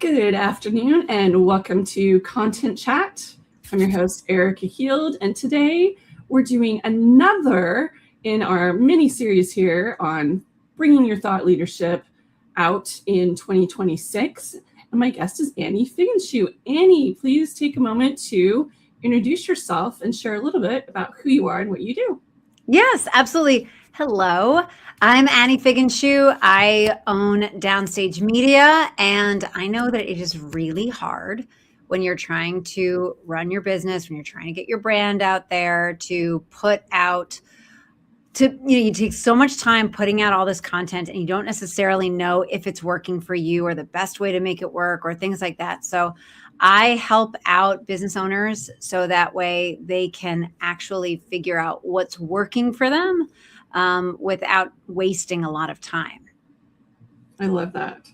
Good afternoon and welcome to Content Chat. I'm your host, Erika Heald, and today we're doing another in our mini series here on bringing your thought leadership out in 2026. And my guest is Annie Figenshu. Annie, please take a moment to introduce yourself and share a little bit about who you are and what you do. Yes, absolutely. Hello, I'm Annie Figenshu. I own Downstage Media, and I know that it is really hard when you're trying to run your business, when you're trying to get your brand out there, to put out, you take so much time putting out all this content and you don't necessarily know if it's working for you or the best way to make it work or things like that. So I help out business owners so that way they can actually figure out what's working for them without wasting a lot of time. I love that.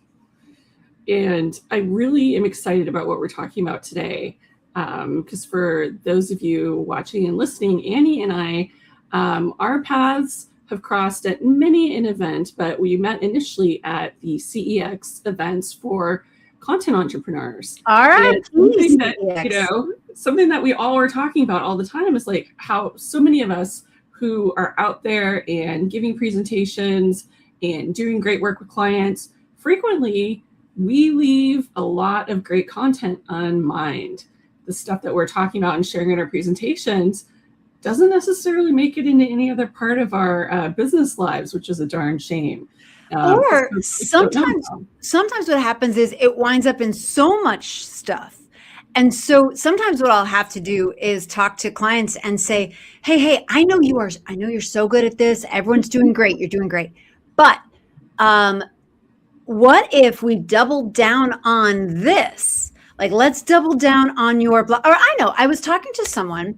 And I really am excited about what we're talking about today. Because for those of you watching and listening, Annie and I, our paths have crossed at many an event, but we met initially at the CEX events for content entrepreneurs. All right. Something that we all are talking about all the time is like how so many of us who are out there and giving presentations and doing great work with clients, frequently we leave a lot of great content unmined. The stuff that we're talking about and sharing in our presentations doesn't necessarily make it into any other part of our business lives, which is a darn shame. Or sometimes what happens is it winds up in so much stuff. And so sometimes what I'll have to do is talk to clients and say, hey, I know you're so good at this. Everyone's doing great. You're doing great. But what if we double down on this? Like, let's double down on your blog. Or I was talking to someone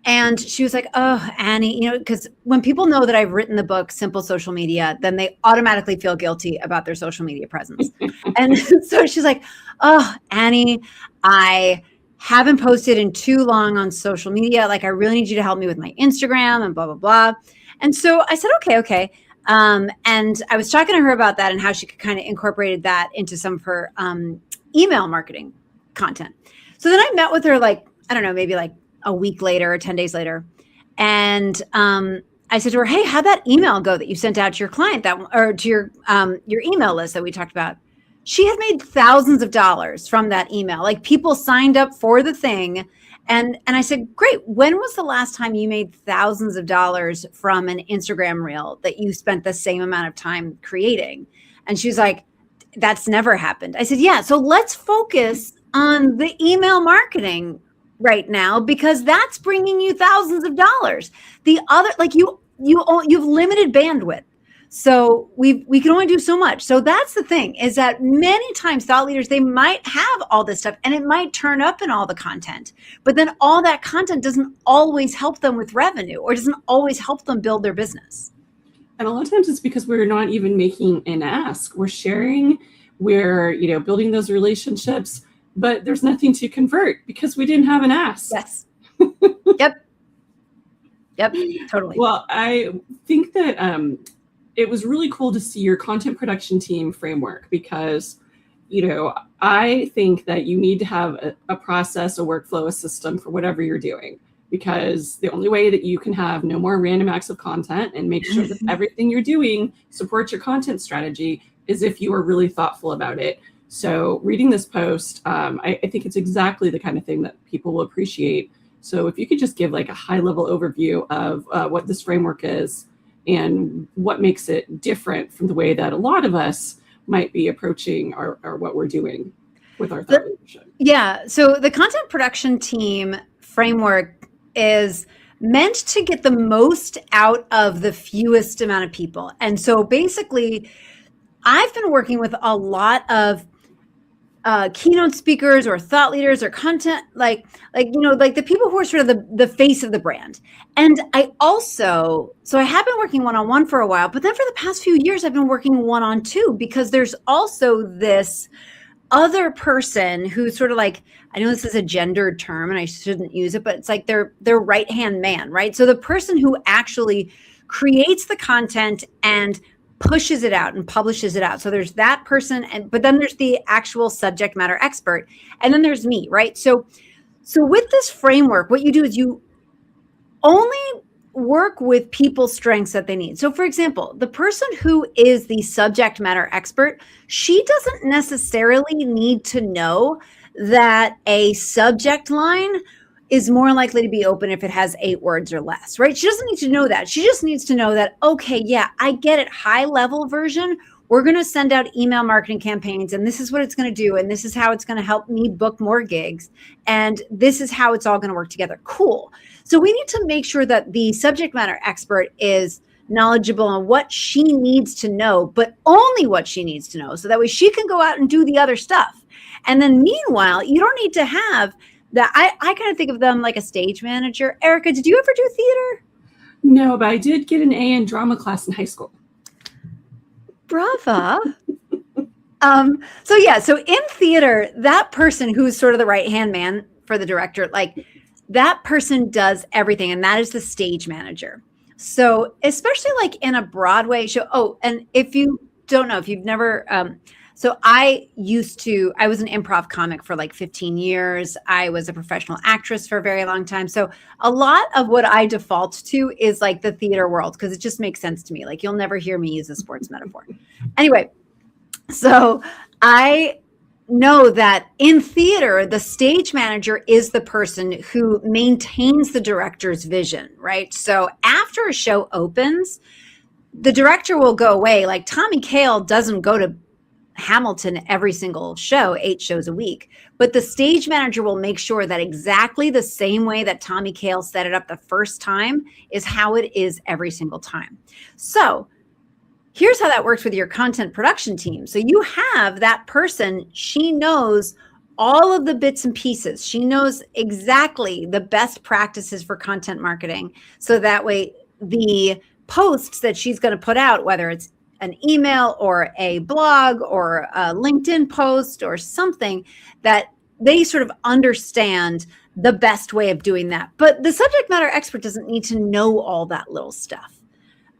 and she was like, oh, Annie, because when people know that I've written the book, Simple Social Media, then they automatically feel guilty about their social media presence. And so she's like, oh, Annie, I haven't posted in too long on social media. Like, I really need you to help me with my Instagram and blah, blah, blah. And so I said, okay. And I was talking to her about that and how she could kind of incorporated that into some of her email marketing content. So then I met with her, maybe like a week later or 10 days later. And I said to her, hey, how'd that email go that you sent out to your client or to your email list that we talked about? She had made thousands of dollars from that email. Like, people signed up for the thing. And I said, great. When was the last time you made thousands of dollars from an Instagram reel that you spent the same amount of time creating? And she was like, that's never happened. I said, yeah. So let's focus on the email marketing right now, because that's bringing you thousands of dollars. The other, you've limited bandwidth. So we can only do so much. So that's the thing, is that many times thought leaders, they might have all this stuff and it might turn up in all the content, but then all that content doesn't always help them with revenue or doesn't always help them build their business. And a lot of times it's because we're not even making an ask. We're sharing, we're building those relationships, but there's nothing to convert because we didn't have an ask. Yes. Yep, totally. Well, I think that it was really cool to see your content production team framework because, I think that you need to have a process, a workflow, a system for whatever you're doing, because the only way that you can have no more random acts of content and make sure that everything you're doing supports your content strategy is if you are really thoughtful about it. So reading this post, I think it's exactly the kind of thing that people will appreciate. So if you could just give like a high level overview of what this framework is and what makes it different from the way that a lot of us might be approaching or what we're doing with our thought leadership. Yeah. So the content production team framework is meant to get the most out of the fewest amount of people. And so basically, I've been working with a lot of keynote speakers or thought leaders or content, like the people who are sort of the face of the brand. And I have been working one-on-one for a while, but then for the past few years, I've been working one-on-two because there's also this other person who's sort of like, I know this is a gendered term and I shouldn't use it, but it's like their right-hand man, right? So the person who actually creates the content and pushes it out and publishes it out. So there's that person, but then there's the actual subject matter expert, and then there's me, right? So with this framework, what you do is you only work with people's strengths that they need. So for example, the person who is the subject matter expert, she doesn't necessarily need to know that a subject line is more likely to be open if it has 8 words or less, right? She doesn't need to know that. She just needs to know that, okay, yeah, I get it, high level version. We're going to send out email marketing campaigns, and this is what it's going to do, and this is how it's going to help me book more gigs, and this is how it's all going to work together. Cool. So we need to make sure that the subject matter expert is knowledgeable on what she needs to know, but only what she needs to know, so that way she can go out and do the other stuff. And then meanwhile, you don't need to have that. I kind of think of them like a stage manager. Erika, did you ever do theater? No, but I did get an A in drama class in high school. Brava. So in theater, that person who's sort of the right-hand man for the director, like that person does everything, and that is the stage manager. So especially like in a Broadway show. Oh, and if you don't know, if you've never, so I was an improv comic for like 15 years. I was a professional actress for a very long time. So a lot of what I default to is like the theater world, because it just makes sense to me. Like you'll never hear me use a sports metaphor. Anyway, so I know that in theater, the stage manager is the person who maintains the director's vision, right? So after a show opens, the director will go away. Like Tommy Kail doesn't go to Hamilton every single show, 8 shows a week, but the stage manager will make sure that exactly the same way that Tommy Kail set it up the first time is how it is every single time. So here's how that works with your content production team. So you have that person, she knows all of the bits and pieces. She knows exactly the best practices for content marketing. So that way the posts that she's going to put out, whether it's an email or a blog or a LinkedIn post or something, that they sort of understand the best way of doing that. But the subject matter expert doesn't need to know all that little stuff,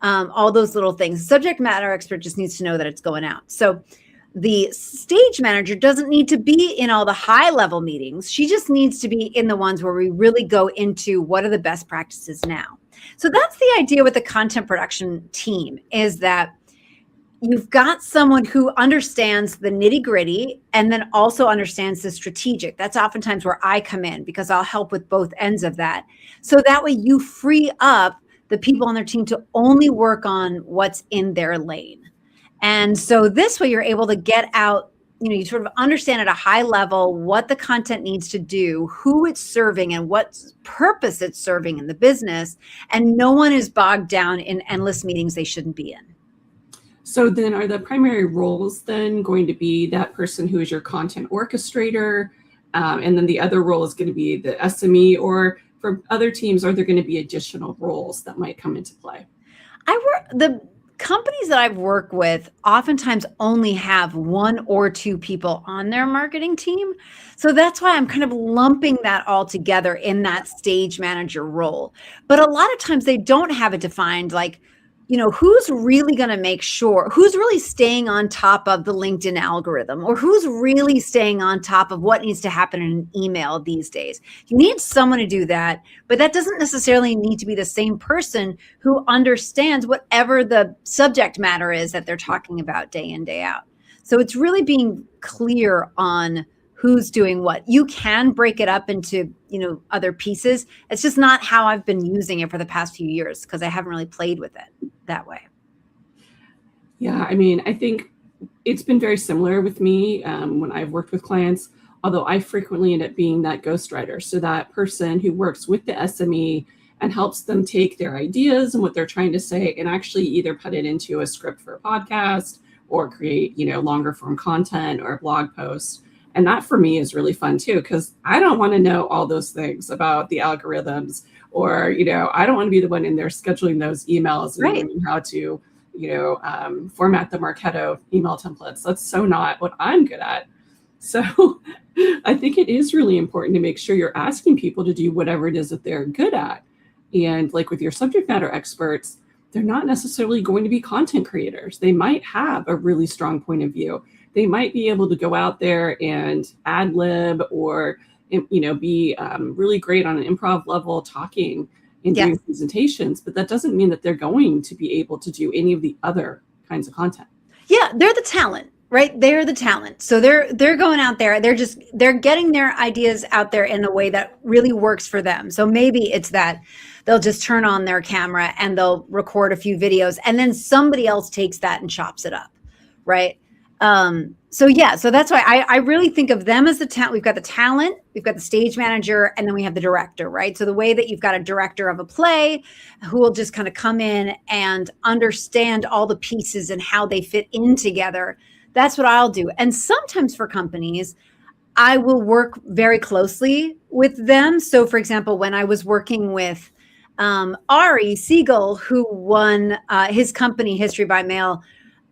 all those little things. The subject matter expert just needs to know that it's going out. So the stage manager doesn't need to be in all the high level meetings. She just needs to be in the ones where we really go into what are the best practices now. So that's the idea with the content production team, is that you've got someone who understands the nitty gritty and then also understands the strategic. That's oftentimes where I come in, because I'll help with both ends of that. So that way you free up the people on their team to only work on what's in their lane. And so this way you're able to get out, you sort of understand at a high level what the content needs to do, who it's serving, and what purpose it's serving in the business. And no one is bogged down in endless meetings they shouldn't be in. So then are the primary roles then going to be that person who is your content orchestrator, and then the other role is going to be the SME, or for other teams, are there going to be additional roles that might come into play? The companies that I've worked with oftentimes only have 1 or 2 people on their marketing team. So that's why I'm kind of lumping that all together in that stage manager role. But a lot of times they don't have it defined, like, who's really going to make sure, who's really staying on top of the LinkedIn algorithm, or who's really staying on top of what needs to happen in an email these days. You need someone to do that, but that doesn't necessarily need to be the same person who understands whatever the subject matter is that they're talking about day in, day out. So it's really being clear on who's doing what. You can break it up into, other pieces. It's just not how I've been using it for the past few years, because I haven't really played with it that way. Yeah, I mean, I think it's been very similar with me when I've worked with clients, although I frequently end up being that ghostwriter. So that person who works with the SME and helps them take their ideas and what they're trying to say and actually either put it into a script for a podcast or create, longer form content or a blog post. And that for me is really fun too, because I don't want to know all those things about the algorithms, or, I don't want to be the one in there scheduling those emails and learning how to, format the Marketo email templates. That's so not what I'm good at. So I think it is really important to make sure you're asking people to do whatever it is that they're good at. And like with your subject matter experts, they're not necessarily going to be content creators. They might have a really strong point of view. They might be able to go out there and ad lib or, be really great on an improv level talking and doing presentations, but that doesn't mean that they're going to be able to do any of the other kinds of content. Yeah, they're the talent, right? They're the talent. So they're going out there, they're getting their ideas out there in a way that really works for them. So maybe it's that they'll just turn on their camera and they'll record a few videos and then somebody else takes that and chops it up, right? So that's why I really think of them as the talent. We've got the talent, we've got the stage manager, and then we have the director, right? So the way that you've got a director of a play who will just kind of come in and understand all the pieces and how they fit in together. That's what I'll do. And sometimes for companies, I will work very closely with them. So for example, when I was working with Ari Siegel, who won his company, History by Mail,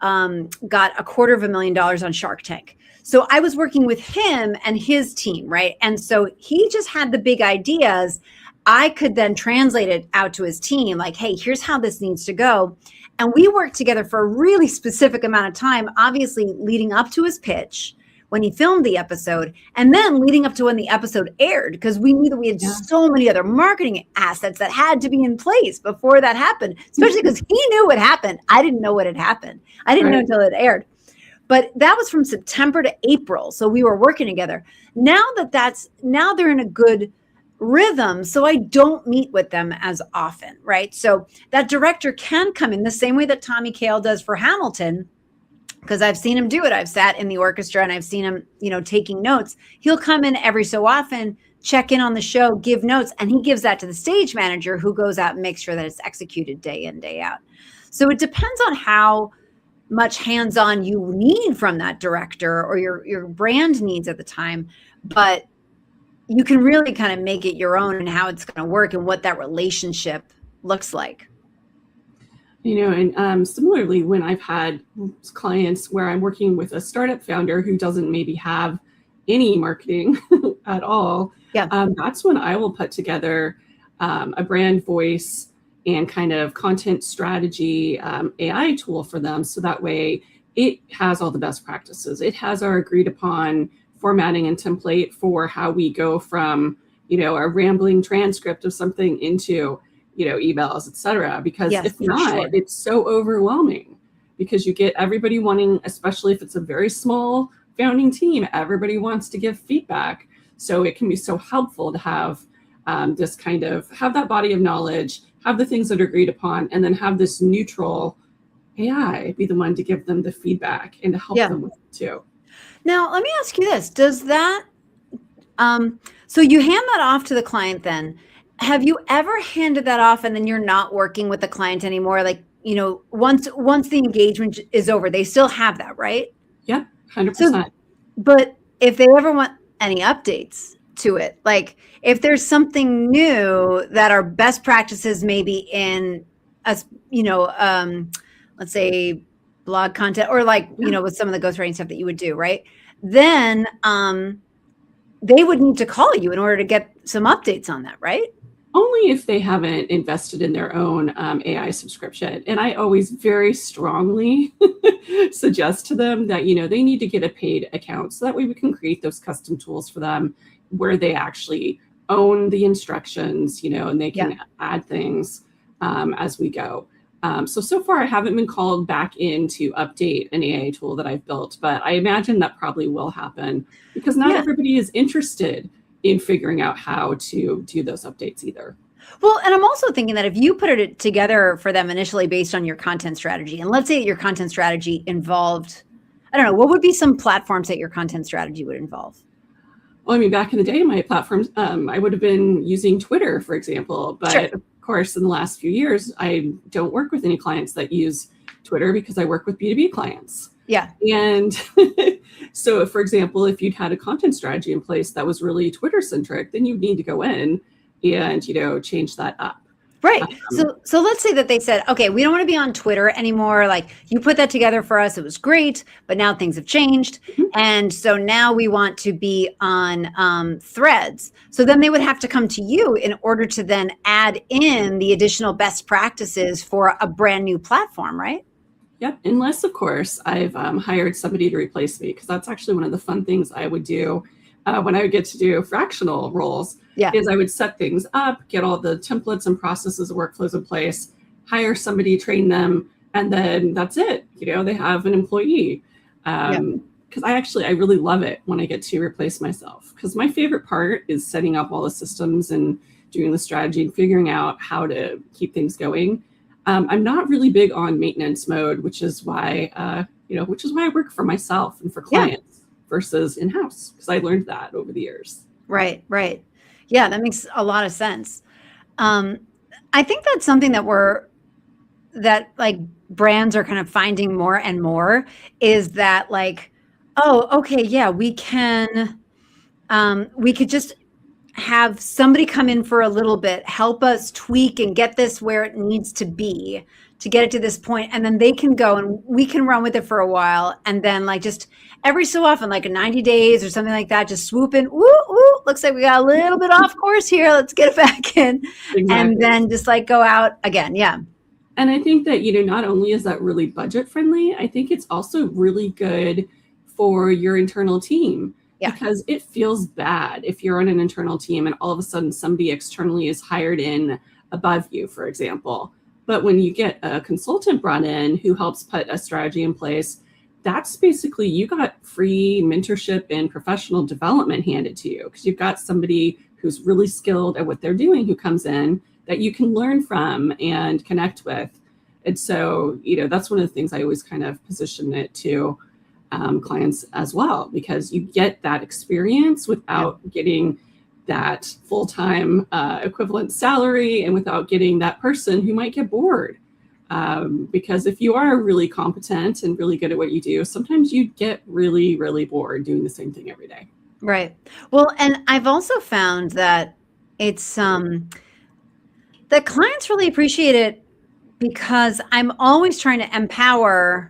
got $250,000 on Shark Tank. So I was working with him and his team, right? And so he just had the big ideas. I could then translate it out to his team, like, hey, here's how this needs to go. And we worked together for a really specific amount of time, obviously leading up to his pitch when he filmed the episode, and then leading up to when the episode aired, because we knew that we had so many other marketing assets that had to be in place before that happened, especially because he knew what happened. I didn't know what had happened. I didn't know until it aired. But that was from September to April. So we were working together. Now they're in a good rhythm. So I don't meet with them as often, right? So that director can come in the same way that Tommy Kail does for Hamilton, because I've seen him do it. I've sat in the orchestra and I've seen him, taking notes. He'll come in every so often, check in on the show, give notes, and he gives that to the stage manager who goes out and makes sure that it's executed day in, day out. So it depends on how much hands-on you need from that director or your brand needs at the time, but you can really kind of make it your own and how it's going to work and what that relationship looks like. And similarly, when I've had clients where I'm working with a startup founder who doesn't maybe have any marketing at all, that's when I will put together a brand voice and kind of content strategy AI tool for them. So that way it has all the best practices. It has our agreed upon formatting and template for how we go from, a rambling transcript of something into emails, et cetera, because if not, it's so overwhelming because you get everybody wanting, especially if it's a very small founding team, everybody wants to give feedback. So it can be so helpful to have this kind of, have that body of knowledge, have the things that are agreed upon, and then have this neutral AI be the one to give them the feedback and to help them with it too. Now, let me ask you this. Does that, so you hand that off to the client then, have you ever handed that off and then you're not working with the client anymore? Like, once the engagement is over, they still have that, right? Yeah, 100%. So, but if they ever want any updates to it, like if there's something new that are best practices, maybe in let's say blog content or like, with some of the ghostwriting stuff that you would do, right? Then they would need to call you in order to get some updates on that, right? Only if they haven't invested in their own AI subscription. And I always very strongly suggest to them that, they need to get a paid account. So that way we can create those custom tools for them where they actually own the instructions, and they can add things as we go. So far I haven't been called back in to update an AI tool that I've built, but I imagine that probably will happen because not everybody is interested in figuring out how to do those updates either. Well, and I'm also thinking that if you put it together for them initially based on your content strategy, and let's say that your content strategy involved, I don't know, what would be some platforms that your content strategy would involve? Well, I mean, back in the day, my platforms, I would have been using Twitter, for example, but of course, in the last few years, I don't work with any clients that use Twitter because I work with B2B clients. Yeah. And so, for example, if you'd had a content strategy in place that was really Twitter centric, then you'd need to go in and, change that up. Right. So let's say that they said, okay, we don't want to be on Twitter anymore. Like you put that together for us. It was great, but now things have changed. And so now we want to be on Threads. So then they would have to come to you in order to then add in the additional best practices for a brand new platform, right? Yep. Unless, of course, I've hired somebody to replace me, because that's actually one of the fun things I would do when I would get to do fractional roles. Is I would set things up, get all the templates and processes and workflows in place, hire somebody, train them, and then that's it. They have an employee. Because I really love it when I get to replace myself, because my favorite part is setting up all the systems and doing the strategy and figuring out how to keep things going. I'm not really big on maintenance mode, which is why I work for myself and for clients versus in-house, because I learned that over the years. Right. Yeah, that makes a lot of sense. I think that's something that like brands are kind of finding more and more, is that like, oh, okay, yeah, we could just have somebody come in for a little bit, help us tweak and get this where it needs to be to get it to this point, and then they can go and we can run with it for a while, and then like just every so often, like 90 days or something like that, just swoop in. Ooh, looks like we got a little bit off course here. Let's get it back in. Exactly. And then just like go out again. Yeah. And I think that, not only is that really budget friendly, I think it's also really good for your internal team. Because it feels bad if you're on an internal team and all of a sudden somebody externally is hired in above you, for example. But when you get a consultant brought in who helps put a strategy in place, that's basically, you got free mentorship and professional development handed to you, because you've got somebody who's really skilled at what they're doing who comes in that you can learn from and connect with. And so, that's one of the things I always kind of position it to clients as well, because you get that experience without getting that full-time equivalent salary, and without getting that person who might get bored. Because if you are really competent and really good at what you do, sometimes you get really, really bored doing the same thing every day. Right. Well, and I've also found that it's that clients really appreciate it, because I'm always trying to empower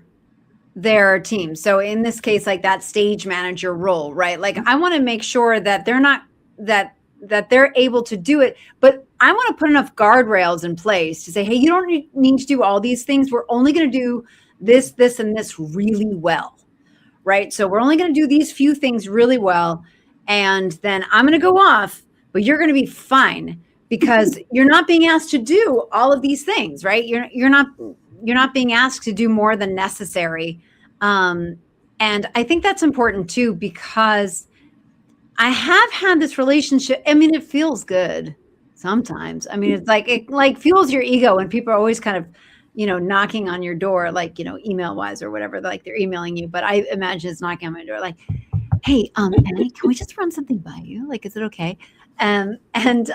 their team. So in this case, like that stage manager role, right? Like I want to make sure that they're not that they're able to do it, but I want to put enough guardrails in place to say, hey, you don't need to do all these things. We're only going to do this, and this really well, right? So we're only going to do these few things really well, and then I'm going to go off, but you're going to be fine, because you're not being asked to do all of these things, right? You're not being asked to do more than necessary. And I think that's important too, because I have had this relationship. I mean, it feels good sometimes. I mean, it's like, it like fuels your ego when people are always kind of, knocking on your door, like, email wise or whatever, like they're emailing you. But I imagine it's knocking on my door like, hey, Annie, can we just run something by you? Like, is it okay? And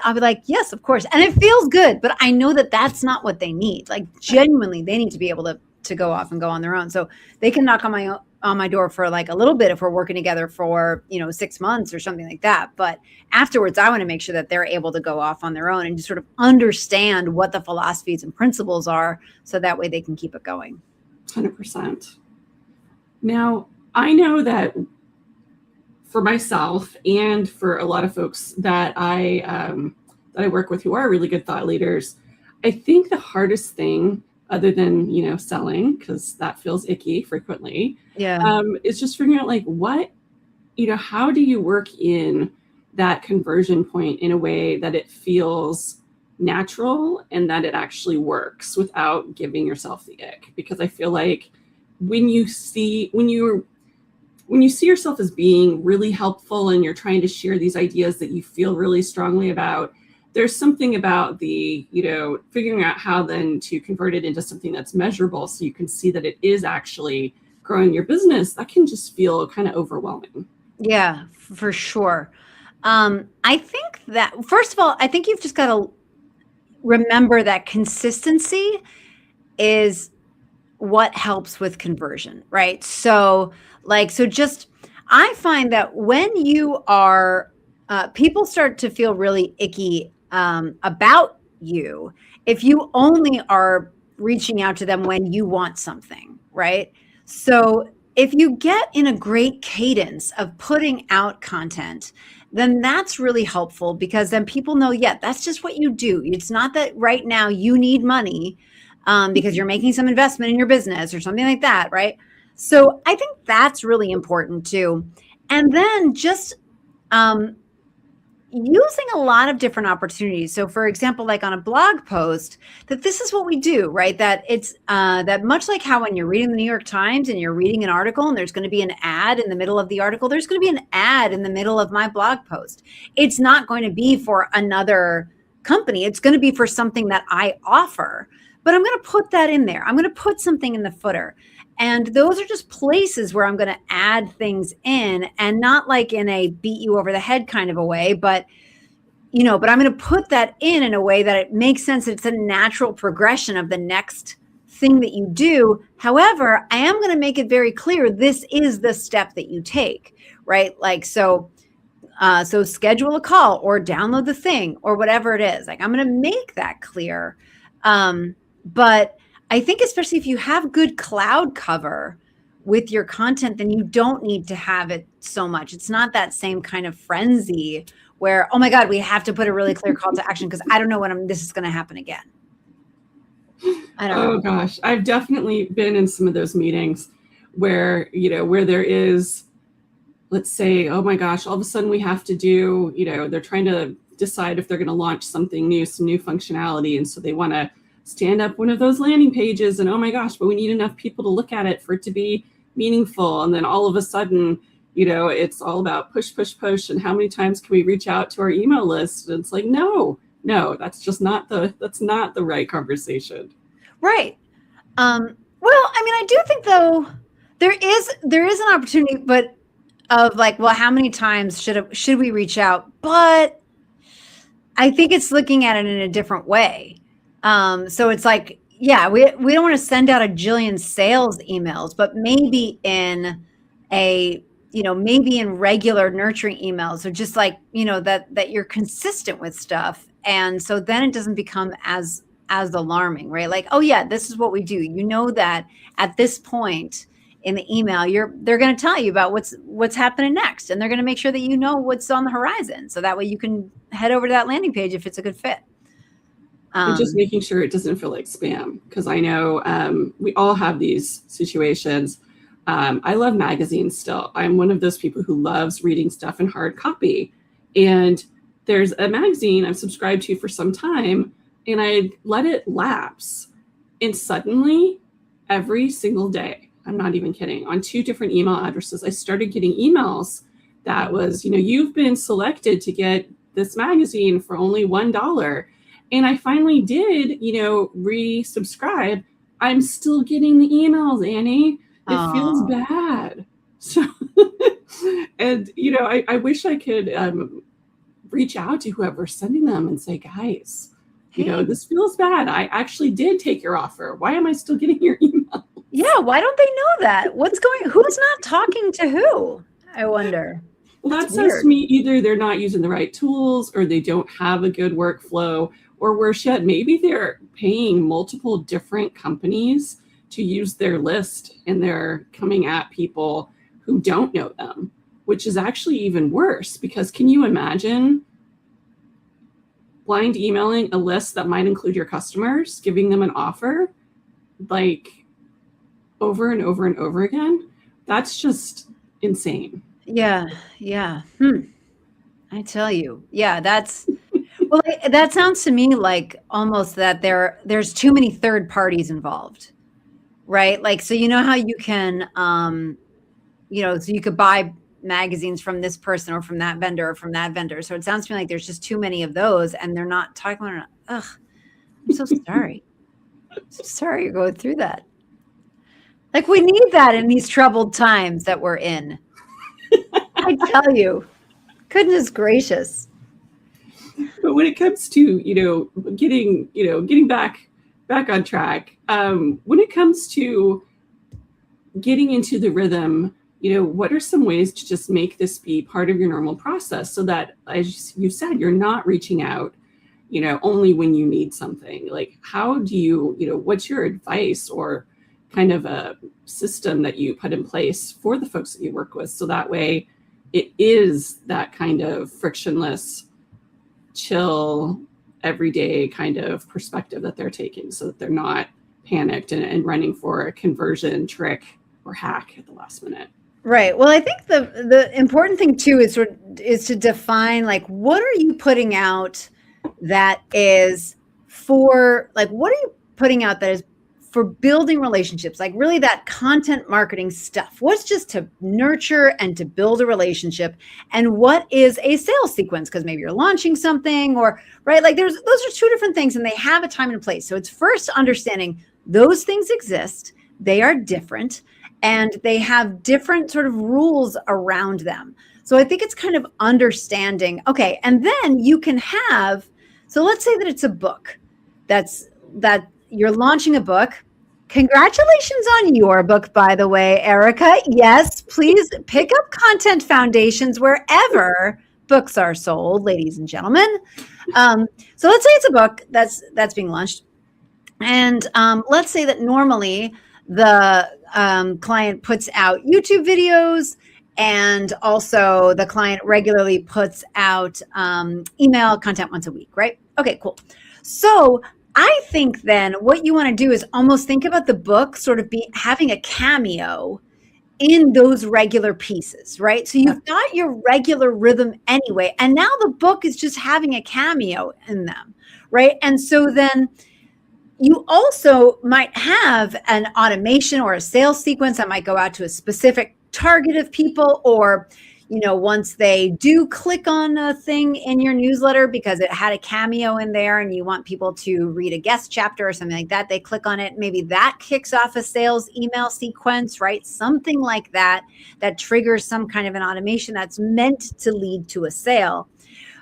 I'll be like, yes, of course. And it feels good, but I know that that's not what they need. Like genuinely, they need to be able to go off and go on their own. So they can knock on my door for like a little bit if we're working together for, 6 months or something like that. But afterwards, I want to make sure that they're able to go off on their own and just sort of understand what the philosophies and principles are, so that way they can keep it going. 100%. Now, I know that for myself and for a lot of folks that I work with who are really good thought leaders, I think the hardest thing, other than selling, because that feels icky frequently, is just figuring out like what, how do you work in that conversion point in a way that it feels natural and that it actually works without giving yourself the ick. Because I feel like when you see yourself as being really helpful and you're trying to share these ideas that you feel really strongly about, there's something about the, figuring out how then to convert it into something that's measurable so you can see that it is actually growing your business. That can just feel kind of overwhelming. Yeah, for sure. I think that, first of all, I think you've just got to remember that consistency is what helps with conversion, right? So I find that when you are, people start to feel really icky about you if you only are reaching out to them when you want something, right? So if you get in a great cadence of putting out content, then that's really helpful, because then people know, yeah, that's just what you do. It's not that right now you need money because you're making some investment in your business or something like that, right? So I think that's really important too. And then just using a lot of different opportunities. So for example, like on a blog post, that this is what we do, right? That it's that much like how when you're reading the New York Times and you're reading an article and there's going to be an ad in the middle of the article, there's going to be an ad in the middle of my blog post. It's not going to be for another company. It's going to be for something that I offer, but I'm going to put that in there. I'm going to put something in the footer. And those are just places where I'm going to add things in, and not like in a beat you over the head kind of a way, but but I'm going to put that in a way that it makes sense. It's a natural progression of the next thing that you do. However, I am going to make it very clear, this is the step that you take, right? Like, so schedule a call or download the thing or whatever it is. Like, I'm going to make that clear. But I think especially if you have good cloud cover with your content, then you don't need to have it so much. It's not that same kind of frenzy where, oh my God, we have to put a really clear call to action because I don't know when this is going to happen again. I don't know. Oh gosh, I've definitely been in some of those meetings where, where there is, let's say, oh my gosh, all of a sudden we have to do, they're trying to decide if they're going to launch something new, some new functionality. And so they want to stand up one of those landing pages and, oh my gosh, but we need enough people to look at it for it to be meaningful. And then all of a sudden, it's all about push, push, push. And how many times can we reach out to our email list? And it's like, no, that's just not the right conversation. Right. Well, I mean, I do think though, there is an opportunity, but of like, well, how many times should we reach out? But I think it's looking at it in a different way. So it's like, yeah, we don't want to send out a jillion sales emails, but maybe in maybe in regular nurturing emails, or just like, that you're consistent with stuff. And so then it doesn't become as alarming, right? Like, oh yeah, this is what we do. That at this point in the email, they're going to tell you about what's happening next. And they're going to make sure that you know what's on the horizon. So that way you can head over to that landing page if it's a good fit. And just making sure it doesn't feel like spam, because I know we all have these situations. I love magazines still. I'm one of those people who loves reading stuff in hard copy. And there's a magazine I've subscribed to for some time, and I let it lapse. And suddenly, every single day, I'm not even kidding, on 2 different email addresses, I started getting emails that was, you've been selected to get this magazine for only $1. And I finally did, resubscribe. I'm still getting the emails, Annie. It feels bad. So, and, I wish I could reach out to whoever's sending them and say, guys, this feels bad. I actually did take your offer. Why am I still getting your email? Yeah, why don't they know that? Who's not talking to who? I wonder. Well, that says to me, either they're not using the right tools, or they don't have a good workflow, or worse yet, maybe they're paying multiple different companies to use their list, and they're coming at people who don't know them, which is actually even worse, because can you imagine blind emailing a list that might include your customers, giving them an offer like over and over and over again? That's just insane. Yeah. I tell you. Yeah, well, that sounds to me like almost that there's too many third parties involved, right? Like, so how you can, so you could buy magazines from this person or from that vendor or from that vendor. So it sounds to me like there's just too many of those, and they're not talking about, ugh, I'm so sorry. I'm so sorry you're going through that. Like, we need that in these troubled times that we're in. I tell you, goodness gracious. But when it comes to, getting back on track, when it comes to getting into the rhythm, what are some ways to just make this be part of your normal process so that, as you said, you're not reaching out only when you need something. Like, how do you, what's your advice or kind of a system that you put in place for the folks that you work with, so that way it is that kind of frictionless, chill, everyday kind of perspective that they're taking, so that they're not panicked and running for a conversion trick or hack at the last minute. Right. Well, I think the important thing too is to define, like, what are you putting out that is for, like, what are you putting out that is for building relationships, like really that content marketing stuff? What's just to nurture and to build a relationship? And what is a sales sequence? Because maybe you're launching something, or, right? Like, those are two different things, and they have a time and a place. So it's first understanding those things exist, they are different, and they have different sort of rules around them. So I think it's kind of understanding, okay, and then you can have, so let's say that it's a book that you're launching a book. Congratulations on your book, by the way, Erika. Yes, please pick up Content Foundations wherever books are sold, ladies and gentlemen. So let's say it's a book that's being launched. And let's say that normally the client puts out YouTube videos, and also the client regularly puts out email content once a week, right? Okay, cool. So I think then what you want to do is almost think about the book sort of having a cameo in those regular pieces, right? So you've got your regular rhythm anyway, and now the book is just having a cameo in them, right? And so then you also might have an automation or a sales sequence that might go out to a specific target of people, or, once they do click on a thing in your newsletter because it had a cameo in there and you want people to read a guest chapter or something like that, they click on it. Maybe that kicks off a sales email sequence, right? Something like that triggers some kind of an automation that's meant to lead to a sale.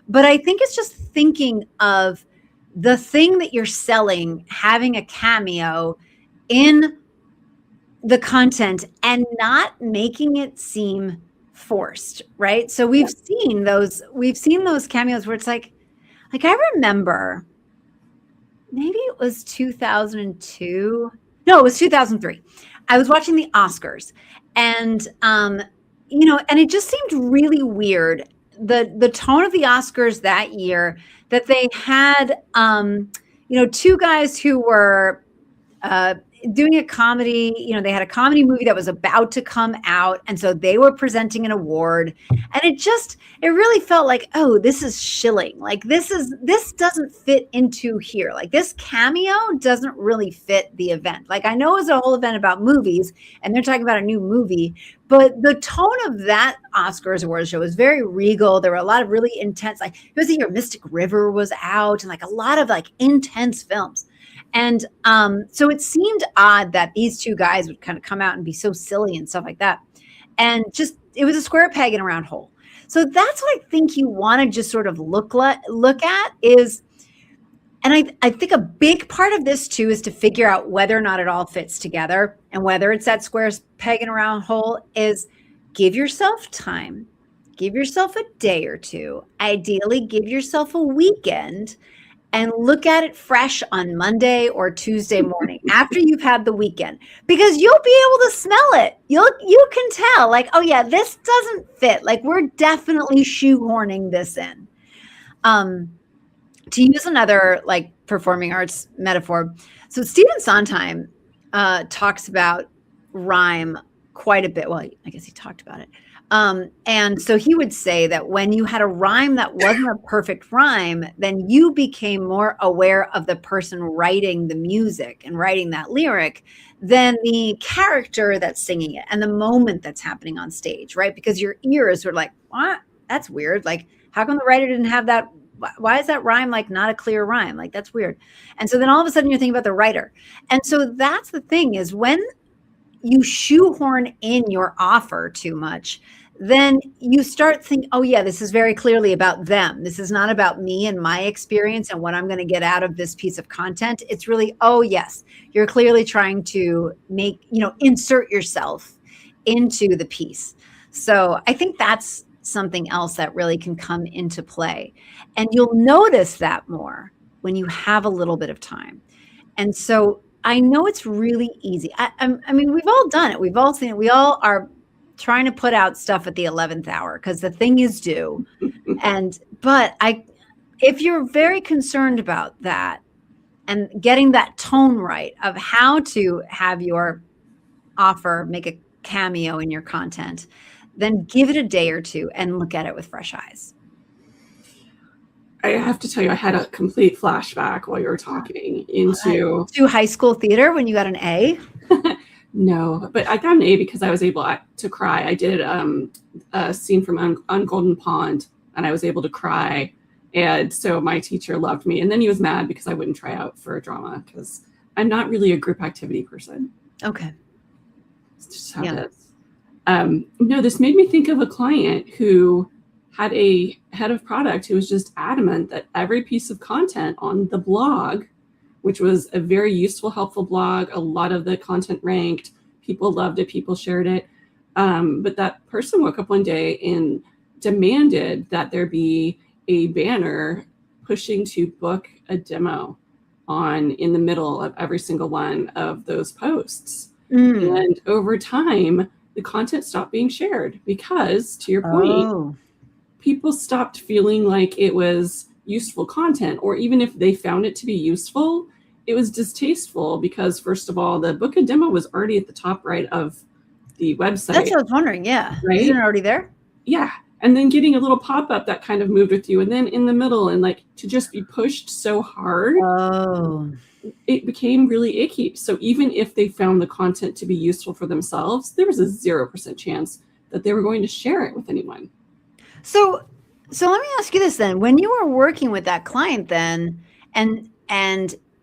But I think it's just thinking of the thing that you're selling having a cameo in the content and not making it seem forced, right? So we've seen those cameos where it's like I remember maybe it was 2002. No, it was 2003. I was watching the Oscars, and and it just seemed really weird, the tone of the Oscars that year, that they had two guys who were doing a comedy, they had a comedy movie that was about to come out. And so they were presenting an award, and it really felt like, oh, this is shilling. Like, this doesn't fit into here. Like, this cameo doesn't really fit the event. Like, I know it's a whole event about movies and they're talking about a new movie, but the tone of that Oscars award show was very regal. There were a lot of really intense, like, it was the year Mystic River was out, and like a lot of like intense films. And so it seemed odd that these two guys would kind of come out and be so silly and stuff like that. And just, it was a square peg in a round hole. So that's what I think you want to just sort of look at is, and I think a big part of this too is to figure out whether or not it all fits together, and whether it's that square peg in a round hole, is give yourself time, give yourself a day or two, ideally give yourself a weekend, and look at it fresh on Monday or Tuesday morning after you've had the weekend, because you'll be able to smell it. You can tell, like, oh yeah, this doesn't fit. Like, we're definitely shoehorning this in. To use another like performing arts metaphor, so Stephen Sondheim talks about rhyme quite a bit. Well, I guess he talked about it. And so he would say that when you had a rhyme that wasn't a perfect rhyme, then you became more aware of the person writing the music and writing that lyric than the character that's singing it and the moment that's happening on stage, right? Because your ears were like, what? That's weird. Like, how come the writer didn't have that? Why is that rhyme like not a clear rhyme? Like, that's weird. And so then all of a sudden you're thinking about the writer. And so that's the thing, is when you shoehorn in your offer too much, then you start thinking, oh yeah, this is very clearly about them. This is not about me and my experience and what I'm going to get out of this piece of content. It's really, oh yes, you're clearly trying to insert yourself into the piece. So I think that's something else that really can come into play. And you'll notice that more when you have a little bit of time. And so I know it's really easy. I mean, we've all done it. We've all seen it. We all are trying to put out stuff at the 11th hour because the thing is due. But if you're very concerned about that and getting that tone right of how to have your offer make a cameo in your content, then give it a day or two and look at it with fresh eyes. I have to tell you, I had a complete flashback while you were talking into high school theater when you got an A. No, but I got an A because I was able to cry. I did a scene from on Golden Pond, and I was able to cry. And so my teacher loved me. And then he was mad because I wouldn't try out for a drama because I'm not really a group activity person. Okay. It's just how it is. No, this made me think of a client who had a head of product who was just adamant that every piece of content on the blog, which was a very useful, helpful blog, a lot of the content ranked, people loved it, people shared it. But that person woke up one day and demanded that there be a banner pushing to book a demo in the middle of every single one of those posts. And over time, the content stopped being shared because, to your point, people stopped feeling like it was useful content, or even if they found it to be useful, it was distasteful because, first of all, the book a demo was already at the top right of the website. That's what I was wondering. Yeah. Right? Isn't it already there? Yeah. And then getting a little pop-up that kind of moved with you. And then in the middle, and like to just be pushed so hard, it became really icky. So even if they found the content to be useful for themselves, there was a 0% chance that they were going to share it with anyone. So let me ask you this then. When you were working with that client then, and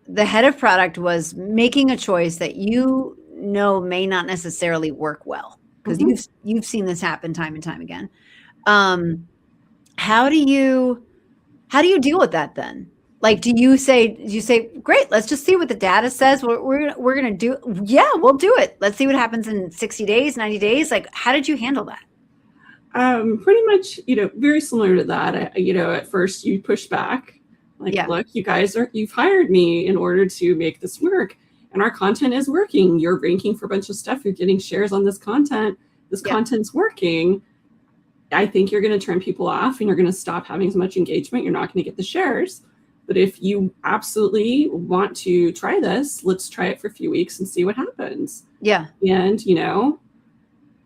the head of product was making a choice that you know may not necessarily work well, because you've seen this happen time and time again. How do you deal with that then? Like, do you say, great, let's just see what the data says. We're going to do. Yeah, we'll do it. Let's see what happens in 60 days, 90 days. Like, how did you handle that? Pretty much, very similar to that. At first you push back, like, look, you guys you've hired me in order to make this work, and our content is working. You're ranking for a bunch of stuff. You're getting shares on this content. This content's working. I think you're going to turn people off, and you're going to stop having as much engagement. You're not going to get the shares. But if you absolutely want to try this, let's try it for a few weeks and see what happens. Yeah. And,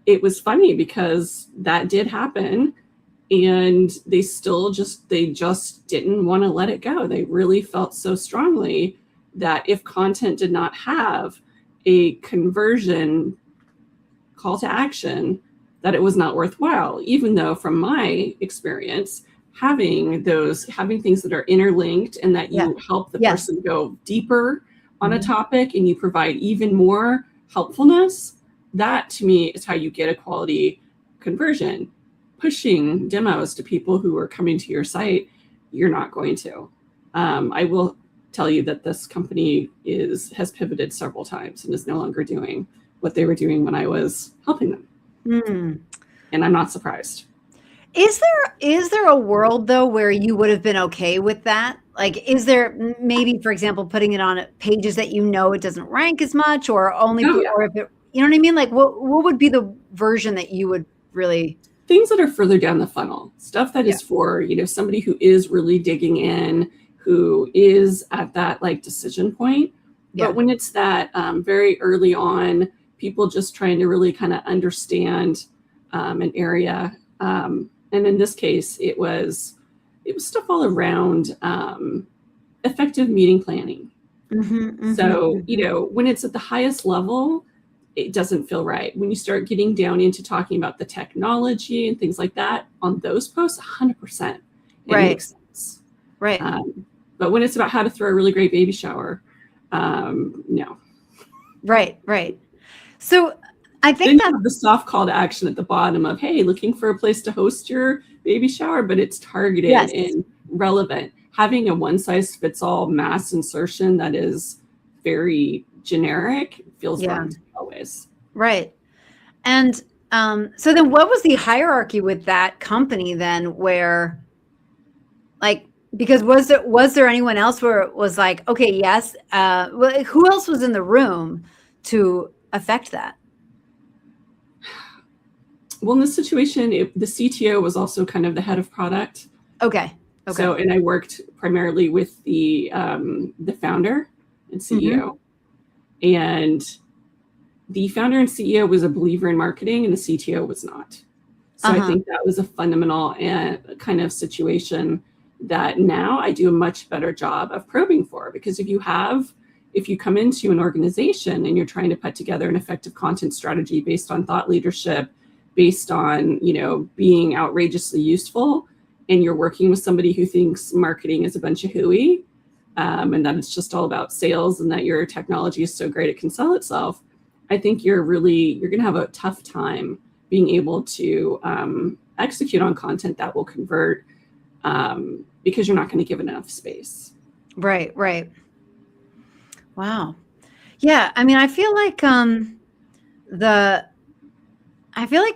it was funny because that did happen, and they just didn't want to let it go. They really felt so strongly that if content did not have a conversion call to action, that it was not worthwhile, even though from my experience, having things that are interlinked and that you help the person go deeper on a topic and you provide even more helpfulness, that to me is how you get a quality conversion. Pushing demos to people who are coming to your site, you're not going to. I will tell you that this company has pivoted several times and is no longer doing what they were doing when I was helping them. And I'm not surprised. Is there a world though where you would have been okay with that? Like, is there maybe, for example, putting it on pages that it doesn't rank as much, or only, or if it, you know what I mean? Like, what would be the version that you would really? Things that are further down the funnel, stuff that is for, somebody who is really digging in, who is at that like decision point. But when it's that very early on, people just trying to really kind of understand an area. And in this case, it was stuff all around effective meeting planning. So, when it's at the highest level, it doesn't feel right. When you start getting down into talking about the technology and things like that on those posts, 100%, it makes sense. Right. But when it's about how to throw a really great baby shower, no. Right. So I think that the soft call to action at the bottom of, hey, looking for a place to host your baby shower, but it's targeted and relevant. Having a one size fits all mass insertion that is very generic feels wrong to me always. Right. And so then what was the hierarchy with that company then, where like Because was there anyone else where it was like, okay, yes, well, who else was in the room to affect that? Well, in this situation, the CTO was also kind of the head of product. Okay. So, and I worked primarily with the founder and CEO. Mm-hmm. And the founder and CEO was a believer in marketing and the CTO was not. So I think that was a fundamental and kind of situation that now I do a much better job of probing for, because if you come into an organization and you're trying to put together an effective content strategy based on thought leadership, based on, being outrageously useful, and you're working with somebody who thinks marketing is a bunch of hooey, and that it's just all about sales and that your technology is so great it can sell itself, I think you're going to have a tough time being able to execute on content that will convert, because you're not going to give it enough space. Right. Wow. Yeah. I mean, I feel like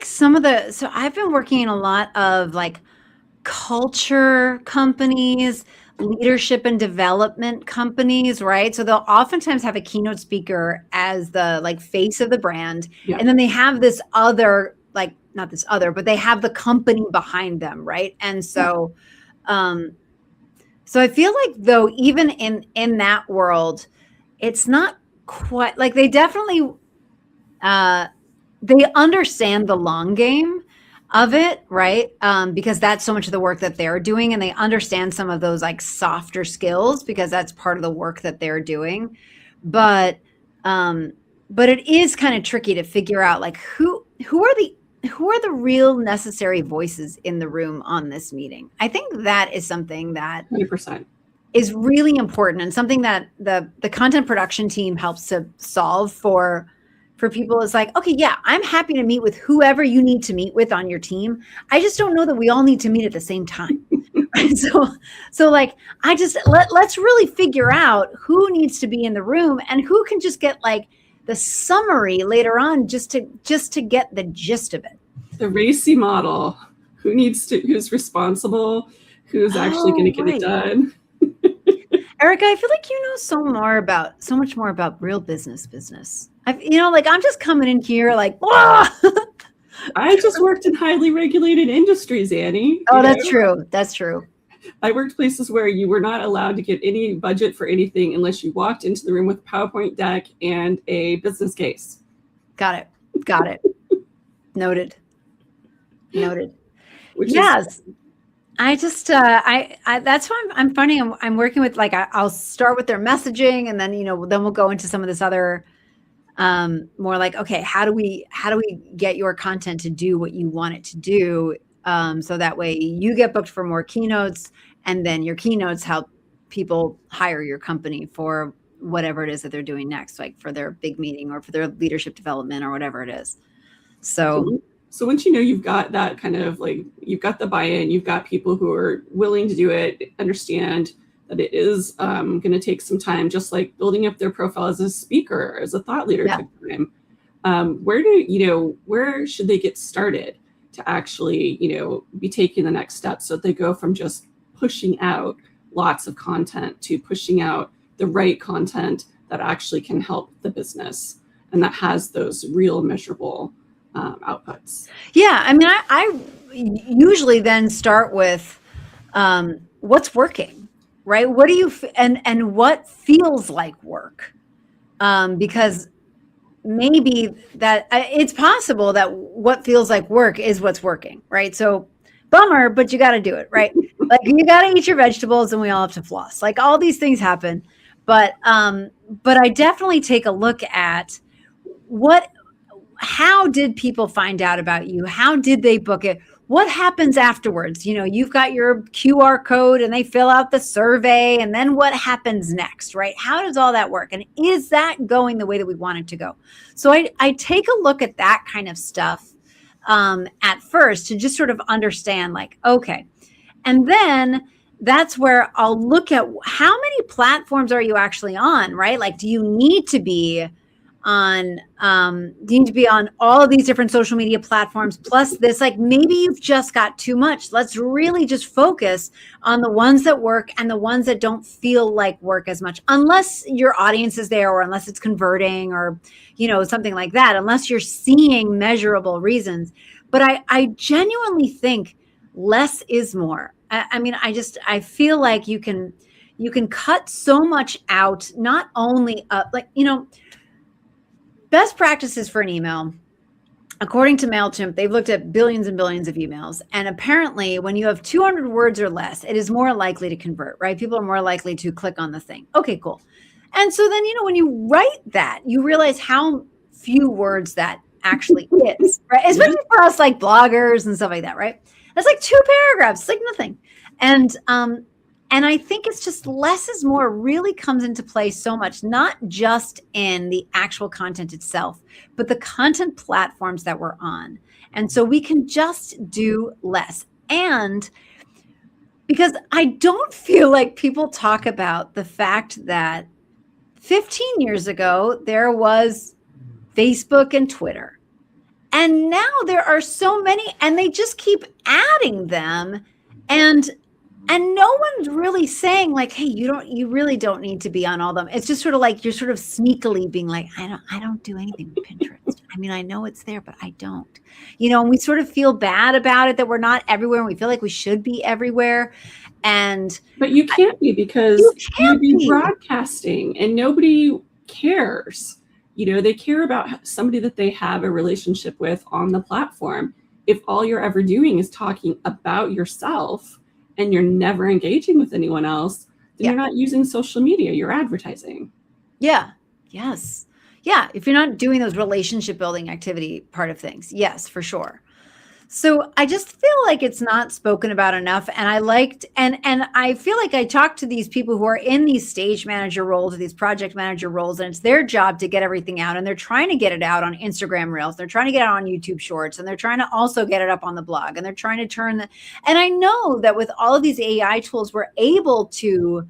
so I've been working in a lot of like culture companies, leadership and development companies, right? So they'll oftentimes have a keynote speaker as the like face of the brand. Yeah. And then they have this other, like not this other, but they have the company behind them, right? And so, so I feel like though, even in that world, it's not quite like they definitely, they understand the long game of it, right? Because that's so much of the work that they're doing, and they understand some of those like softer skills because that's part of the work that they're doing. But it is kind of tricky to figure out like who are the real necessary voices in the room on this meeting. I think that is something that 100% is really important, and something that the content production team helps to solve for people. Is like, okay, yeah, I'm happy to meet with whoever you need to meet with on your team. I just don't know that we all need to meet at the same time. So like, let's really figure out who needs to be in the room and who can just get like the summary later on, just to get the gist of it. The racy model, who's responsible, who's actually going to get it done. Erika, I feel like you know so much more about real business. I'm just coming in here like, I just worked in highly regulated industries, Annie. Oh, that's true. That's true. I worked places where you were not allowed to get any budget for anything unless you walked into the room with a PowerPoint deck and a business case. Got it. Noted. Yes. I just, that's why I'm funny. I'm working with like, I'll start with their messaging, and then, then we'll go into some of this other, more like, okay, how do we get your content to do what you want it to do? So that way you get booked for more keynotes, and then your keynotes help people hire your company for whatever it is that they're doing next, like for their big meeting or for their leadership development or whatever it is. So once you've got that kind of like, you've got the buy-in, you've got people who are willing to do it, understand that it is going to take some time, just like building up their profile as a speaker, as a thought leader. Yeah. Where should they get started to actually, be taking the next step, so that they go from just pushing out lots of content to pushing out the right content that actually can help the business and that has those real measurable outputs. Yeah. I mean, I usually then start with what's working, right? What do you, and what feels like work? Because maybe that it's possible that what feels like work is what's working, right? So bummer, but you got to do it, right? Like you got to eat your vegetables, and we all have to floss. Like all these things happen. But I definitely take a look at how did people find out about you? How did they book it? What happens afterwards? You've got your QR code and they fill out the survey, and then what happens next, right? How does all that work? And is that going the way that we want it to go? So I take a look at that kind of stuff at first to just sort of understand like, okay. And then that's where I'll look at how many platforms are you actually on, right? Like, do you need to be you need to be on all of these different social media platforms, plus this, like maybe you've just got too much. Let's really just focus on the ones that work and the ones that don't feel like work as much, unless your audience is there, or unless it's converting, or, you know, something like that, unless you're seeing measurable reasons. But I genuinely think less is more. I mean, I feel like you can cut so much out, not only like, you know, best practices for an email, according to MailChimp, they've looked at billions and billions of emails. And apparently when you have 200 words or less, it is more likely to convert, right? People are more likely to click on the thing. Okay, cool. And so then, you know, when you write that, you realize how few words that actually is, right? Especially for us like bloggers and stuff like that, right? That's like 2 paragraphs, it's like nothing. And I think it's just less is more really comes into play so much, not just in the actual content itself, but the content platforms that we're on. And so we can just do less. And because I don't feel like people talk about the fact that 15 years ago, there was Facebook and Twitter. And now there are so many, and they just keep adding them. And no one's really saying like, hey, you really don't need to be on all of them. It's just sort of like you're sort of sneakily being like, I don't do anything with Pinterest. I mean, I know it's there, but I don't. You know, and we sort of feel bad about it that we're not everywhere, and we feel like we should be everywhere. But you can't be, because you'd be broadcasting and nobody cares. You know, they care about somebody that they have a relationship with on the platform. If all you're ever doing is talking about yourself and you're never engaging with anyone else, then you're not using social media, you're advertising. Yeah. Yes. Yeah. If you're not doing those relationship building activity part of things. Yes, for sure. So I just feel like it's not spoken about enough. And I feel like I talk to these people who are in these stage manager roles or these project manager roles, and it's their job to get everything out. And they're trying to get it out on Instagram Reels. They're trying to get it on YouTube Shorts, and they're trying to also get it up on the blog. And they're trying to turn and I know that with all of these AI tools, we're able to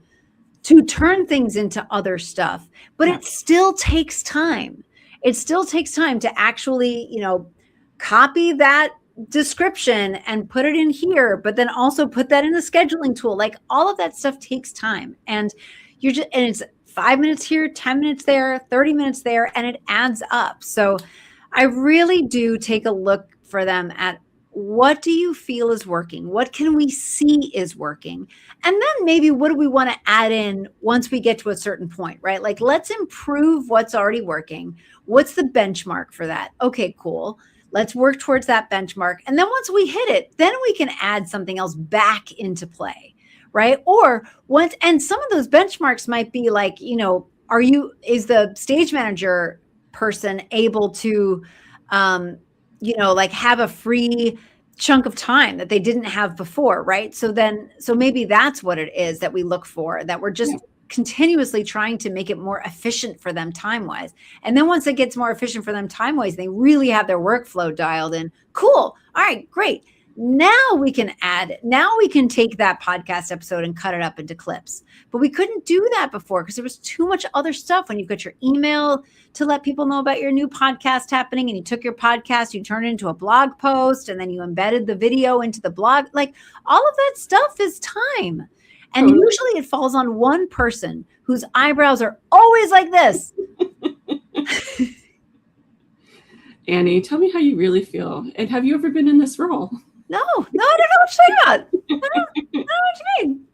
turn things into other stuff, but it still takes time. It still takes time to actually, you know, copy that description and put it in here, but then also put that in the scheduling tool. Like all of that stuff takes time, and it's 5 minutes here, 10 minutes there, 30 minutes there, and it adds up. So I really do take a look for them at what do you feel is working? What can we see is working? And then maybe what do we want to add in once we get to a certain point, right? Like let's improve what's already working. What's the benchmark for that? Okay, cool. Let's work towards that benchmark. And then once we hit it, then we can add something else back into play, right? And some of those benchmarks might be like, you know, is the stage manager person able to, you know, like have a free chunk of time that they didn't have before, right? So maybe that's what it is that we look for, that we're just continuously trying to make it more efficient for them time-wise. And then once it gets more efficient for them time-wise, they really have their workflow dialed in. Cool. All right, great. Now we can take that podcast episode and cut it up into clips. But we couldn't do that before because there was too much other stuff. When you've got your email to let people know about your new podcast happening, and you took your podcast, you turned it into a blog post, and then you embedded the video into the blog. Like all of that stuff is time. And usually it falls on one person whose eyebrows are always like this. Annie, tell me how you really feel. And have you ever been in this role? No, I don't know what to say about. I don't know what you mean.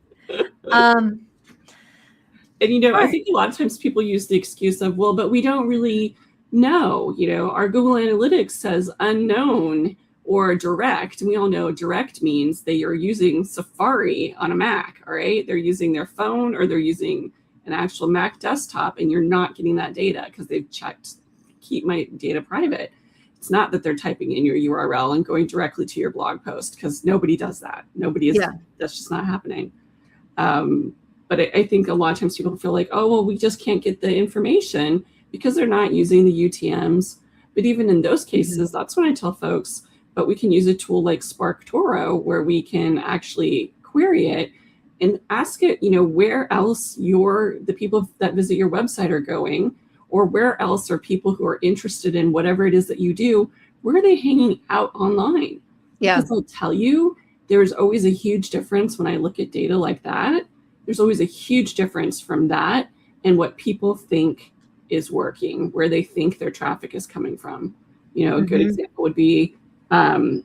And, you know, I think a lot of times people use the excuse of, well, but we don't really know. You know, our Google Analytics says unknown or direct. And we all know direct means they are using Safari on a Mac, all right? They're using their phone or they're using an actual Mac desktop, and you're not getting that data because they've checked, keep my data private. It's not that they're typing in your URL and going directly to your blog post, because nobody does that. That's just not happening. But I think a lot of times people feel like, oh, well, we just can't get the information because they're not using the UTMs. But even in those cases, that's when I tell folks, but we can use a tool like SparkToro where we can actually query it and ask it, you know, where else the people that visit your website are going, or where else are people who are interested in whatever it is that you do, where are they hanging out online? Yeah. Because I'll tell you, there's always a huge difference when I look at data like that. There's always a huge difference from that and what people think is working, where they think their traffic is coming from. You know, a good example would be, I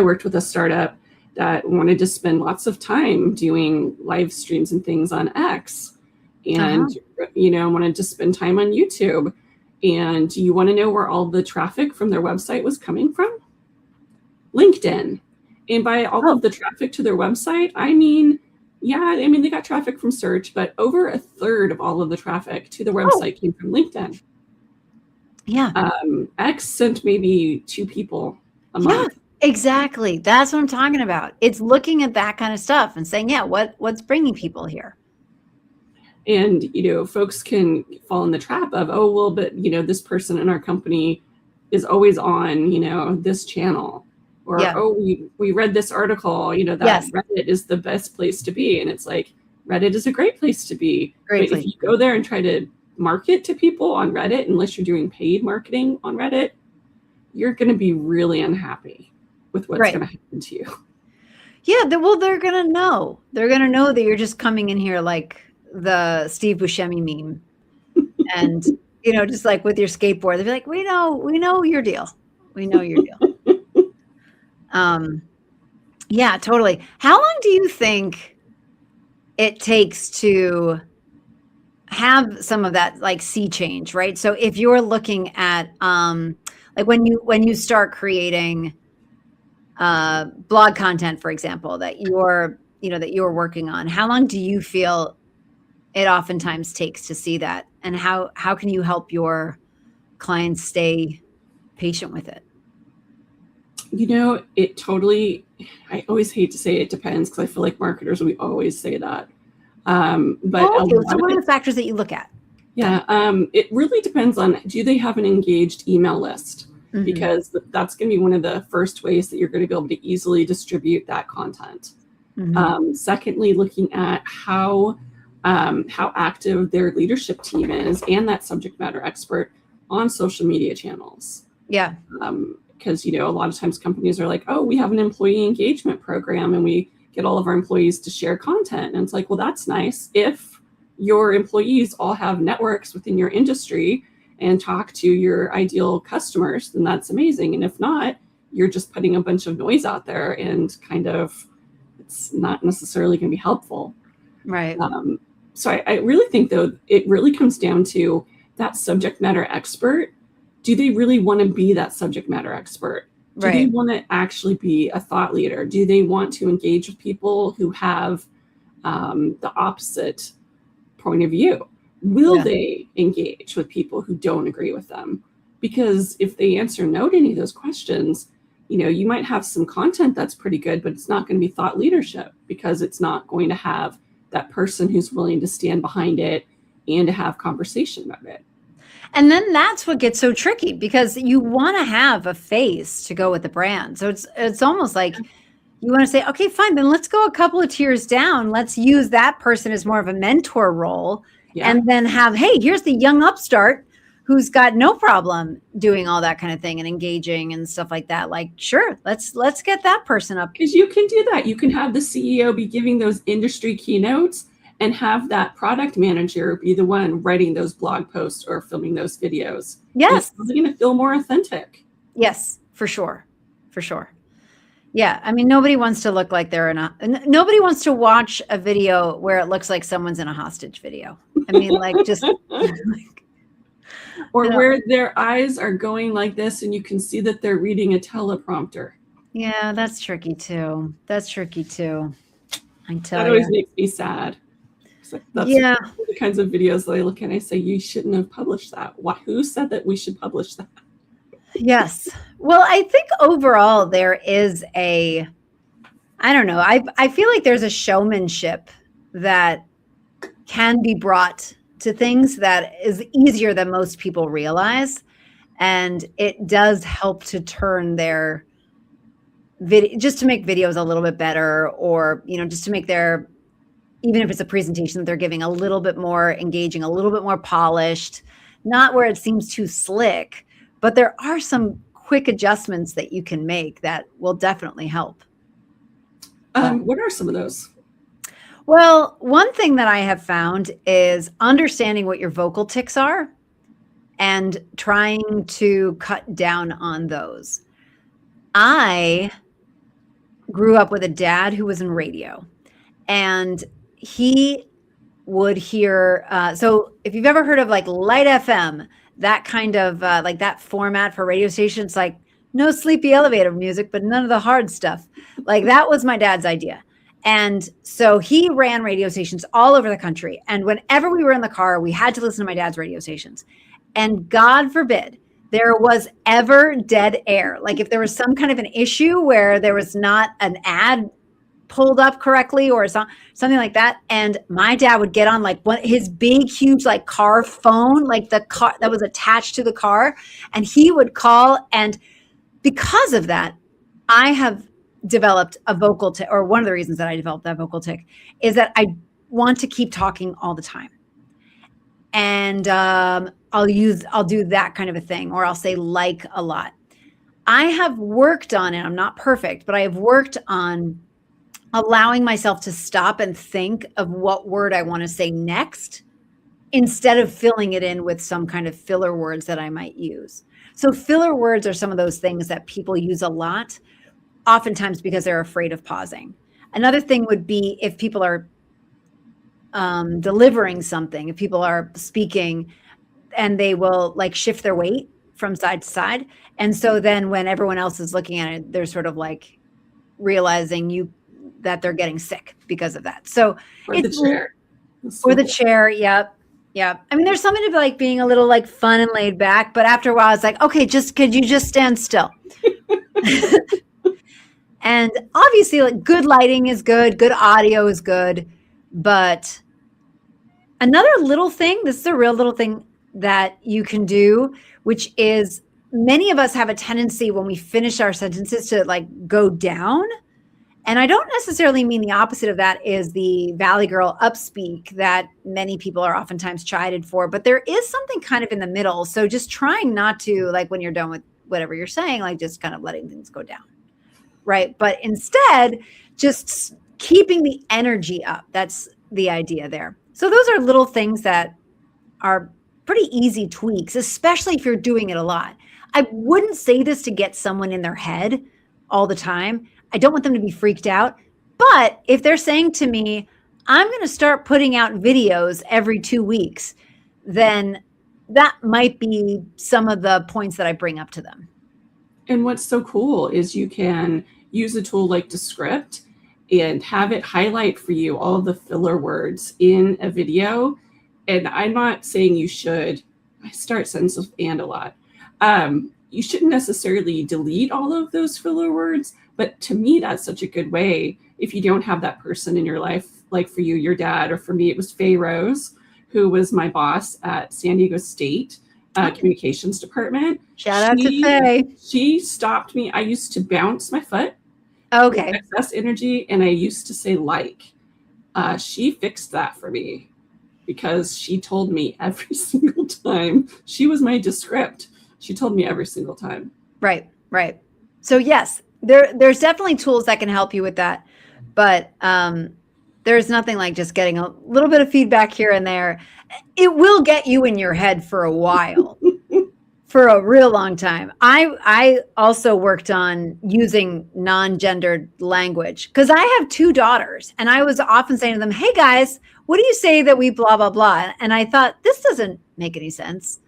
worked with a startup that wanted to spend lots of time doing live streams and things on X, and you know, wanted to spend time on YouTube. And you want to know where all the traffic from their website was coming from? LinkedIn. And by all of the traffic to their website, I mean, they got traffic from search, but over a third of all of the traffic to the website came from LinkedIn. Yeah. X sent maybe 2 people a month. Exactly. That's what I'm talking about. It's looking at that kind of stuff and saying, yeah, what's bringing people here? And, you know, folks can fall in the trap of, oh, well, but, you know, this person in our company is always on, you know, this channel. Or, oh, we read this article, you know, that Reddit is the best place to be. And it's like, Reddit is a great place to be. But if you go there and try to market to people on Reddit, unless you're doing paid marketing on Reddit, you're going to be really unhappy with what's going to happen to you. Yeah, well, they're going to know. They're going to know that you're just coming in here like the Steve Buscemi meme. And, you know, just like with your skateboard, they'll be like, we know your deal. We know your deal. Yeah, totally. How long do you think it takes to have some of that like sea change, right? So if you're looking at like when you start creating blog content, for example, that you're working on, how long do you feel it oftentimes takes to see that? And how can you help your clients stay patient with it? You know, I always hate to say it depends, because I feel like marketers, we always say that. But so what are the factors that you look at? Yeah, it really depends on, do they have an engaged email list? Because that's going to be one of the first ways that you're going to be able to easily distribute that content. Secondly, looking at how active their leadership team is and that subject matter expert on social media channels. Yeah. Because, you know, a lot of times companies are like, oh, we have an employee engagement program and we get all of our employees to share content. And it's like, well, that's nice. If your employees all have networks within your industry and talk to your ideal customers, then that's amazing. And if not, you're just putting a bunch of noise out there and kind of, it's not necessarily going to be helpful. Right. So I really think, though, it really comes down to that subject matter expert. Do they really want to be that subject matter expert? Do they want to actually be a thought leader? Do they want to engage with people who have the opposite point of view? Will they engage with people who don't agree with them? Because if they answer no to any of those questions, you know, you might have some content that's pretty good, but it's not going to be thought leadership, because it's not going to have that person who's willing to stand behind it and to have conversation about it. And then that's what gets so tricky, because you want to have a face to go with the brand. So it's almost like you want to say, okay, fine, then let's go a couple of tiers down. Let's use that person as more of a mentor role, and then have, hey, here's the young upstart who's got no problem doing all that kind of thing and engaging and stuff like that. Like, sure, let's get that person up. Because you can do that. You can have the CEO be giving those industry keynotes and have that product manager be the one writing those blog posts or filming those videos. Yes. It's going to feel more authentic. Yes, for sure. For sure. Yeah. I mean, nobody wants to look like nobody wants to watch a video where it looks like someone's in a hostage video. I mean, like just or where their eyes are going like this and you can see that they're reading a teleprompter. Yeah, that's tricky too. I tell you. That always makes me sad. That's the kinds of videos that I look at and I say, you shouldn't have published that. Who said that we should publish that? Yes. Well, I think overall there is I don't know. I feel like there's a showmanship that can be brought to things that is easier than most people realize. And it does help to turn their video, just to make videos a little bit better, or, you know, just to make even if it's a presentation that they're giving, a little bit more engaging, a little bit more polished, not where it seems too slick, but there are some quick adjustments that you can make that will definitely help. What are some of those? Well, one thing that I have found is understanding what your vocal tics are and trying to cut down on those. I grew up with a dad who was in radio, and he would hear, so if you've ever heard of like Light FM, that kind of like that format for radio stations, like no sleepy elevator music, but none of the hard stuff. Like that was my dad's idea. And so he ran radio stations all over the country. And whenever we were in the car, we had to listen to my dad's radio stations. And God forbid there was ever dead air. Like if there was some kind of an issue where there was not an ad pulled up correctly or something like that, and my dad would get on like his big huge like car phone, like the car that was attached to the car, and he would call. And because of that, I have developed a vocal tick, or one of the reasons that I developed that vocal tick is that I want to keep talking all the time. And I'll do that kind of a thing, or I'll say like a lot. I have worked on it. I'm not perfect, but I have worked on allowing myself to stop and think of what word I want to say next, instead of filling it in with some kind of filler words that I might use. So filler words are some of those things that people use a lot, oftentimes because they're afraid of pausing. Another thing would be if people are delivering something, if people are speaking and they will like shift their weight from side to side. And so then when everyone else is looking at it, they're sort of like realizing that they're getting sick because of that. So The chair. Or the chair. Yep. Yep. I mean, there's something to like being a little like fun and laid back, but after a while it's like, okay, could you just stand still? And obviously like good lighting is good audio is good. But another little thing, this is a real little thing that you can do, which is many of us have a tendency when we finish our sentences to like go down. And I don't necessarily mean the opposite of that is the Valley Girl upspeak that many people are oftentimes chided for, but there is something kind of in the middle. So just trying not to, like when you're done with whatever you're saying, like just kind of letting things go down, right? But instead, just keeping the energy up. That's the idea there. So those are little things that are pretty easy tweaks, especially if you're doing it a lot. I wouldn't say this to get someone in their head all the time. I don't want them to be freaked out. But if they're saying to me, I'm going to start putting out videos every 2 weeks, then that might be some of the points that I bring up to them. And what's so cool is you can use a tool like Descript and have it highlight for you all the filler words in a video. And I'm not saying you should. I start sentences with and a lot. You shouldn't necessarily delete all of those filler words. But to me, that's such a good way if you don't have that person in your life, like for you, your dad, or for me, it was Faye Rose, who was my boss at San Diego State Communications Department. Shout out to Faye. She stopped me. I used to bounce my foot. Okay. Excess energy, and I used to say like. She fixed that for me because she told me every single time. She was my Descript. She told me every single time. Right, right. So yes. There's definitely tools that can help you with that, but there's nothing like just getting a little bit of feedback here and there. It will get you in your head for a while, for a real long time. I also worked on using non-gendered language because I have 2 daughters, and I was often saying to them, hey guys, what do you say that we blah, blah, blah? And I thought, this doesn't make any sense.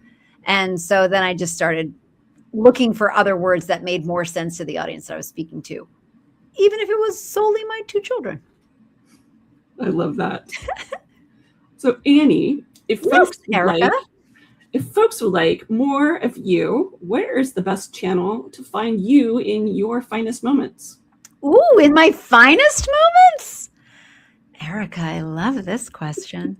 And so then I just started looking for other words that made more sense to the audience that I was speaking to, even if it was solely my 2 children. I love that. So Annie, if folks would like more of you, where is the best channel to find you in your finest moments? Ooh, in my finest moments? Erika, I love this question.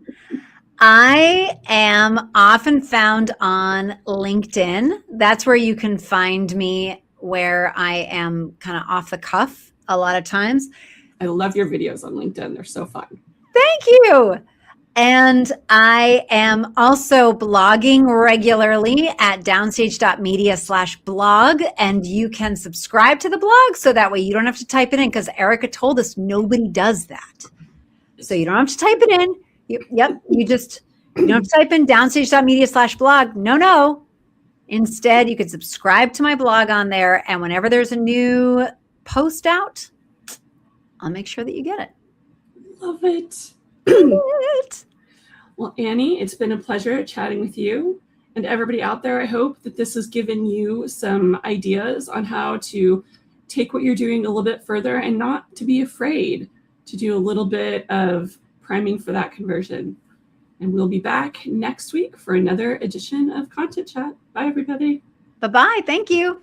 I am often found on LinkedIn. That's where you can find me, where I am kind of off the cuff a lot of times. I love your videos on LinkedIn. They're so fun. Thank you. And I am also blogging regularly at downstage.media/blog. And you can subscribe to the blog so that way you don't have to type it in, because Erika told us nobody does that. So you don't have to type it in. You don't have to type in downstage.media/blog. No. Instead, you could subscribe to my blog on there. And whenever there's a new post out, I'll make sure that you get it. Love it. Well, Annie, it's been a pleasure chatting with you. And everybody out there, I hope that this has given you some ideas on how to take what you're doing a little bit further and not to be afraid to do a little bit of priming for that conversion. And we'll be back next week for another edition of Content Chat. Bye, everybody. Bye-bye. Thank you.